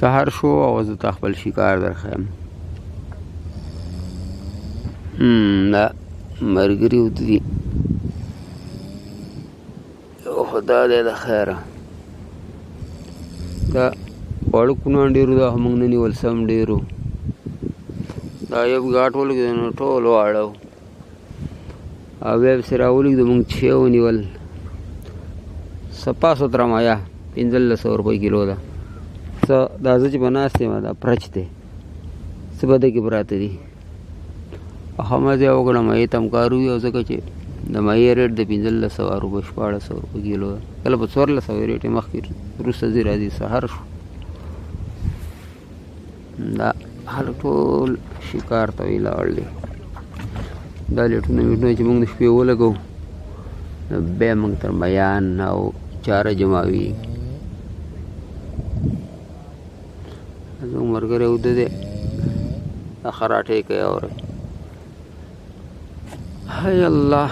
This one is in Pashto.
سهار شو او زه ته خپل شکار درخیم. دا ملګري ودي خدا دې د خیره. دا واړه کونان ډېرو دا موږ نه نیول سم ډېرو. دا یو ګاټ ولګېد نو ټول واړه وو او بیا پسې راولګېدو موږ 6 ونیول. صفا سوتره مایا 1500 روپۍ کیلو ده. څه دا زه چې به ناست یم دا پرچ دی څه به دې کې پراته دي. ښه مزه یې وکړه مایې ته هم کار وي او ځکه چې د مایې ریټ د 1500 روپۍ 1400 روپۍ کیلو ده. کله په 1400 ریټ یې مخکې وروسته ځي راځي سهار شو. دا خلک ټول شکار ته ولاړ دي. دا لیټونه میټونه چې موږ د شپې ولګو نو بیا موږ تر بیان او چاره جمعوي. زموږ ملګری اوده دی دا خراټې کوي اورئ. هی الله